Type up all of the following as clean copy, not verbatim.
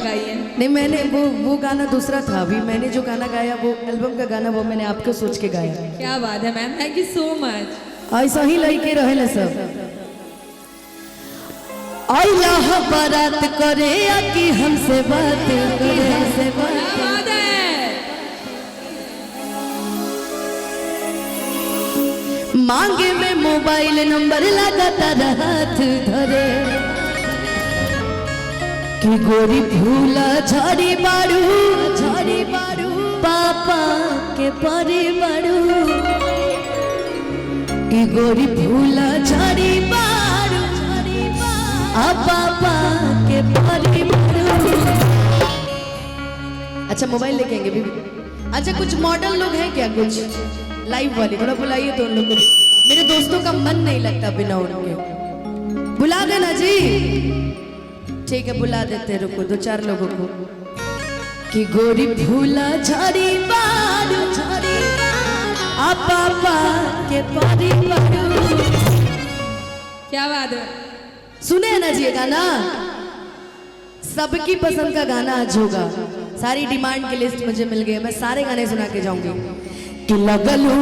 गाई है। नहीं मैंने वो गाना दूसरा था। अभी मैंने जो गाना गाया वो एल्बम का गाना, वो मैंने आपको सोच के गाया। क्या बात है ma'am, thank you so much. ऐसा ही लड़के रहे सब। अल्लाह बारात करे कि हमसे बात करे, हमसे बात बात है। मांगे में मोबाइल नंबर लगातार हाथ धरे कि गोरी भूला झाड़ी बाड़ू पापा के परी बाड़ू कि गोरी भूला झाड़ी बाड़ू पापा के परी बाड़ू। अच्छा मोबाइल लेके आएंगे बीबी। अच्छा कुछ मॉडल लोग हैं क्या, कुछ लाइव वाले थोड़ा बुलाइए तो उन लोग को। मेरे दोस्तों का मन नहीं लगता बिना उनके। बुला देना जी। ठीक है बुला देते, रुको दो चार लोगों को। कि गोरी भूला झाड़ी बाड़ू पापा के परी बाड़ू। क्या बात है। सुने ना जी ये गाना, सबकी पसंद का गाना आज होगा। सारी डिमांड की लिस्ट मुझे मिल गई, मैं सारे गाने सुना के जाऊंगी। कि लगलू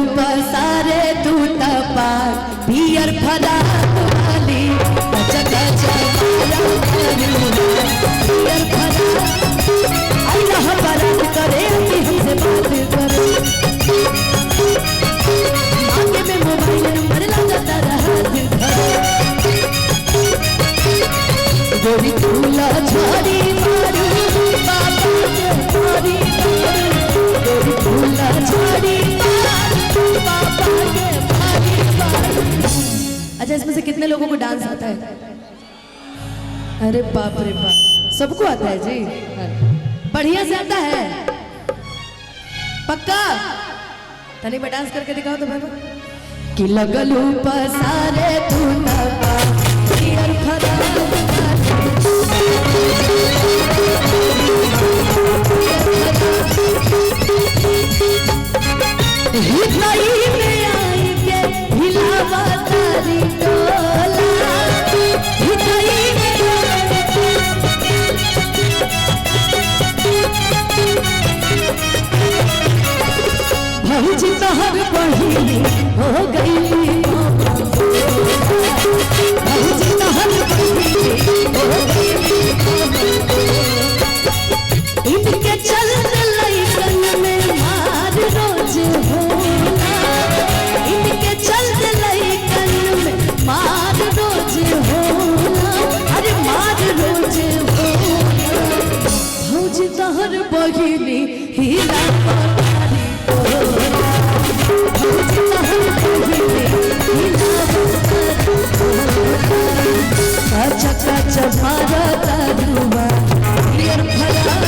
सारे तू पार पियर फरा वाली अल्लाह बारात करे कि हमसे बात करे। मांगे में मोबाइल नंबर लगातार हाथ धरे गोरी भूला झाड़ी बाड़ू पापा के परी बाड़ू। गोरी भूला झाड़ी बाड़ू पापा के परी बाड़ू। अच्छा इसमें से कितने लोगों को डांस आता है? अरे बाप रे बाप, सबको आता है जी, बढ़िया से आता है पक्का। तनी मैं डांस करके दिखाओ तो बाबा। कि लगलू पसारे तू ना पियर फरा हिलाई में आई के हिलावा तारी डोला। हिलाई में आई के भौजी तोहर बहिनी हो गई, भौजी तोहर बहिनी हो गई। इनके चलते लइकन में मार रोज होला, इनके चलते लइकन में मार रोज होला। अरे मार रोज होला। भौजी तोहर बहिनी हीरा पतारी होला, भौजी तोहर बहिनी हीरा पतारी होला। अच्छा अच्छा मारा तारुआ पियर फरा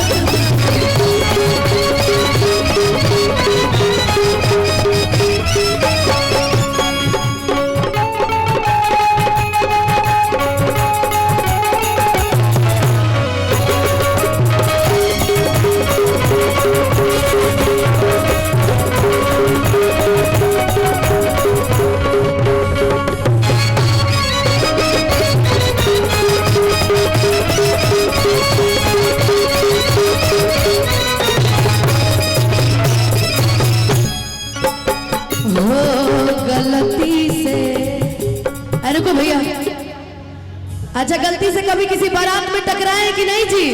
रुको भैया। अच्छा गलती से कभी किसी बारात में टकराए कि नहीं जी?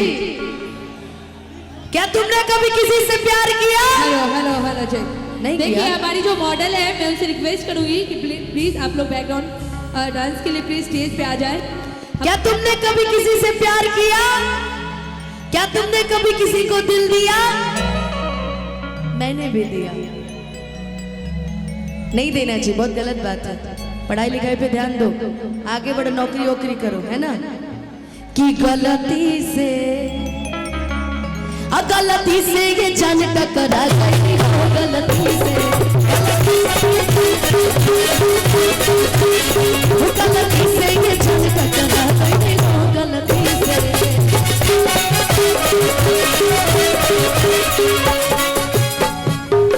क्या तुमने कभी किसी से प्यार किया? हेलो हेलो हेलो जी। नहीं देखिए किया? हमारी जो मॉडल है मैं उनसे रिक्वेस्ट करूंगी कि प्लीज आप लोग बैकग्राउंड डांस के लिए प्लीज स्टेज पे आ जाए। क्या तुमने कभी किसी से प्यार किया? क्या तुमने कभी किसी को दिल दिया? मैंने भी दिया। नहीं देना चाहिए, बहुत गलत बात है। पढ़ाई लिखाई पे ध्यान दो, आगे बढ़ो, नौकरी वोकरी करो, है ना। कि गलती से ये जान टकरा गई हो, गलती से ये जान टकरा गई हो, गलती से।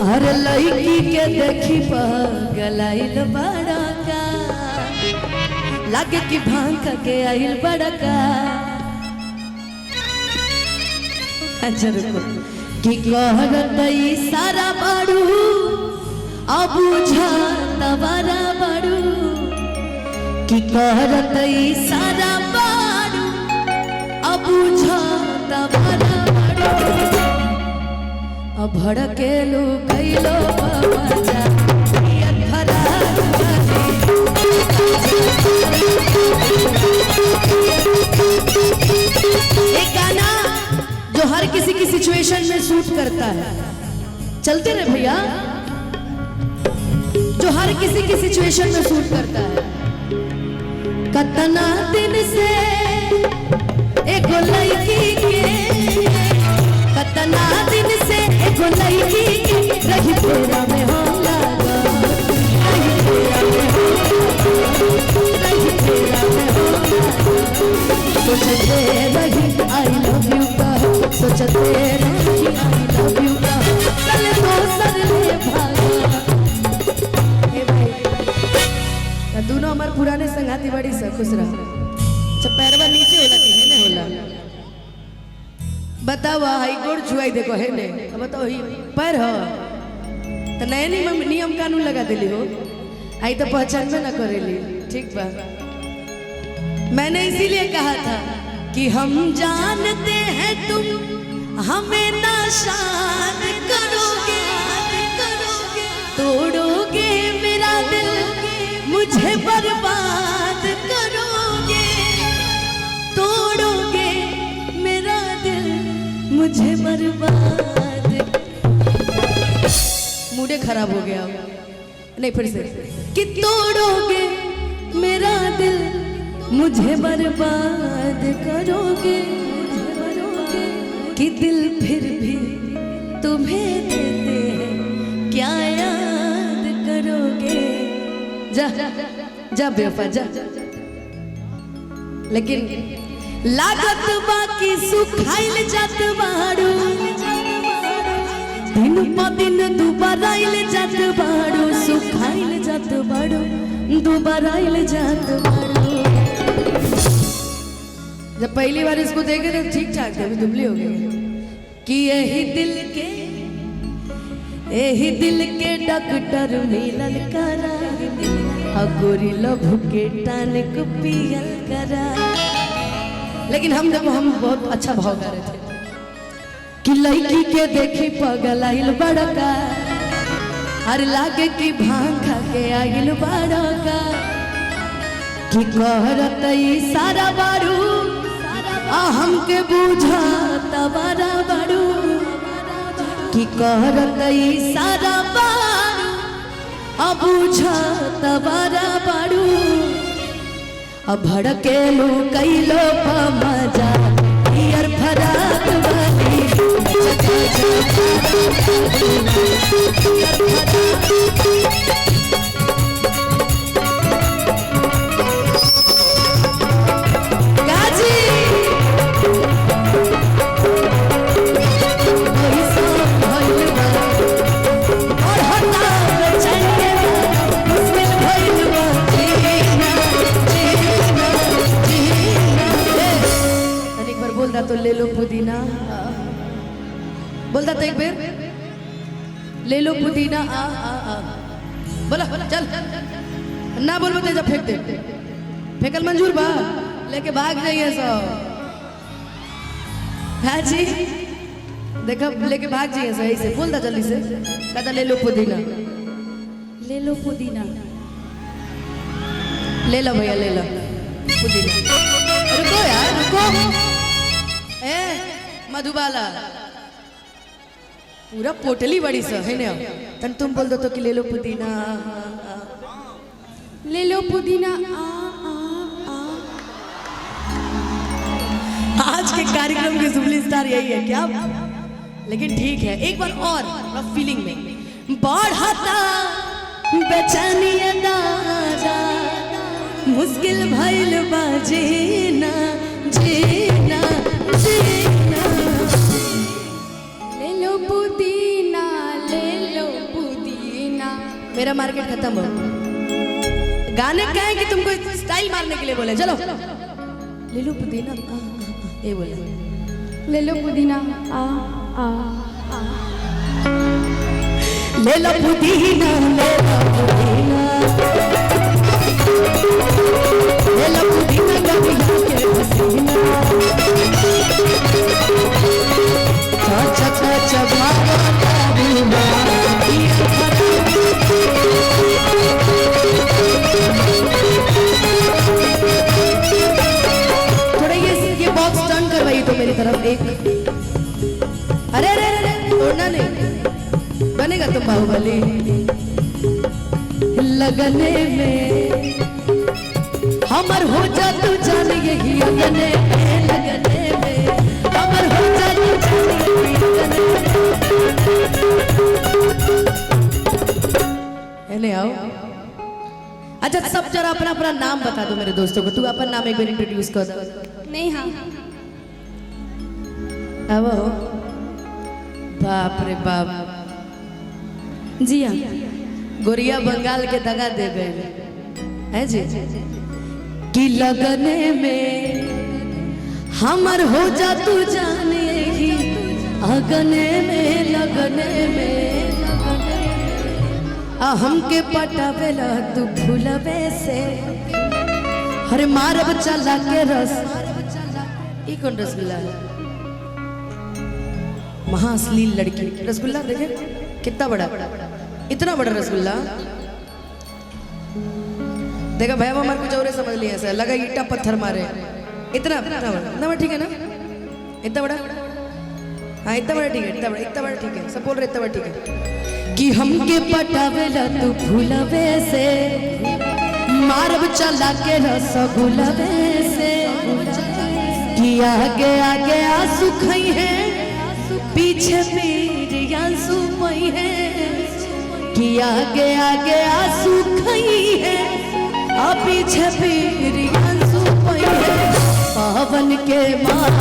हर लड़की के देखी पगलाइल बड़का, लागे कि भांग के आइल बड़का। अच्छा रुको कि कहरत सारा बाड़ू अब तबारा बाड़ू कि कहरत सारा बाड़ू अब तबारा बाड़ू अब भड़केलू कैलो बाबा एक गाना जो हर किसी की सिचुएशन में सूट करता है, चलते रहे भैया, जो हर किसी की सिचुएशन में सूट करता है। कतना दिन से एगो लड़की के, कतना दिन से एगो लड़की के रही फेरा में हो लगा, रही फेरा में हो लगा, रही फेरा में हो लगा। सोचते रही आई लव यू का, सोचते रही आई लव यू का, कल तो सर ले भागा। ए भाई दोनों हमारे पुराने संगाती बड़ी से खुश रहा। अच्छा पैरवा नीचे होला कि है ने होला? बताओ हाई कोर्ट छुआई देखो है ने, बताओ ही पैर हो तो नए नियम कानून लगा दिली हो, आई तो पहचान में ना करेली। ठीक बा, मैंने इसीलिए कहा था कि हम जानते हैं तुम हमें नाशाद करोगे, तोड़ोगे मेरा दिल, मुझे बर्बाद करोगे, तोड़ोगे मेरा दिल, मुझे बर्बाद। मूड खराब हो गया, नहीं फिर से कि तोड़ोगे मेरा दिल, मुझे बर्बाद करोगे, कि दिल फिर भी तुम्हें देते हैं, क्या याद करोगे। जा जा बेवफा जा। लेकिन लागत बाकी सुखाइल जात बाड़ू, दिन प दिन दोबारा आइल जात बाड़ू, सुखाइल जात बाड़ू, दोबारा आइल जात बाड़ू। जब पहली बार इसको देखे तो ठीक ठाक थे, अभी दुबली हो गई। कि यही दिल के डॉक्टर मिलल करा, गोरी लभ के टानिक पियल करा। लेकिन हम देखो हम बहुत अच्छा भाव गा रहे थे कि लड़की के देखी पगल आइल बड़का, हर लागे की भांग खा के आइल बड़का, कि कहरत सारा बाड़ू हमके बुझा तबारा बाड़ू, कि कहरत सारा बाड़ू अब बुझा तबारा बाड़ू। अब भड़केलू कैलो मजा यार फराक वाली, तो ले लो पुदीना, बोलता तो एक बार ले लो पुदीना आ आ आ, बोला चल ना बोल बते जब फेंक दे, फेंकल मंजूर बा, लेके भाग जाइए सब। हाँ जी देखा लेके भाग जाइए सही से, बोलता जल्दी से, कहता ले लो पुदीना, ले लो पुदीना, ले लो भैया ले लो पुदीना। रुको यार रुको, ए मधुबाला पूरा पोटली बड़ी सा है ना, तन तुम बोल दो तो कि ले लो पुदीना, ले लो पुदीना आ आ आ। आज के कार्यक्रम के जुबली स्टार यही है क्या? लेकिन ठीक है एक बार और फीलिंग में बढ़ता बेचैनी दादा, मुश्किल भइल बा जीना जीना जीना। ले लो पुदीना, ले लो पुदीना। मेरा मार्केट खत्म हो, गाने कहें कि तुमको स्टाइल मारने के लिए बोले, चलो ले लो पुदीना ये बोले, ले लो पुदीना आ आ आ ले लो पुदीना ले लो पुदीना ले लो पुदीना गबिया के पसीना चाचा चाचा मारो तारूना थोड़ा ये बॉक्स टर्न करवाइए तो मेरी तरफ एक अरे अरे अरे तोड़ना नहीं बनेगा तुम बाहुबली लगने में हमर हो जा तू जान यही लगने में हमर हो जा तू जान यही लगने में आओ। अच्छा सब जरा अपना अपना नाम बता दो मेरे दोस्तों को। तू अपन नाम एक बार इंट्रोड्यूस कर दो। नहीं हाँ अब बाप रे बाप जी हाँ गोरिया बंगाल के दगा दे गए है जी कि लगने में हमर हो जा तू जाने ही अगने में लगने में हमके पटावेला तू भूलवे से हरे मारब चला के रस ई कौन रसगुल्ला है महाअश्लील लड़की रसगुल्ला देखे कितना बड़ा इतना बड़ा रसगुल्ला देखा भैया हमारे कुछ और समझ लिया ऐसा लगा ईटा पत्थर मारे इतना बड़ा ठीक है ना इतना बड़ा हाँ इतना बड़ा ठीक है इतना बड़ा ठीक है सब बोल रहे इतना बड़ा ठीक है कि हमके पटावेला तू भूलवे से मारब चला के रसगुल्लवे से कि आगे आगे आंसू खई है पीछे पीर आंसू पई है कि आगे आगे आंसू खई है आ पीछे पीर आंसू पई है पावन के मान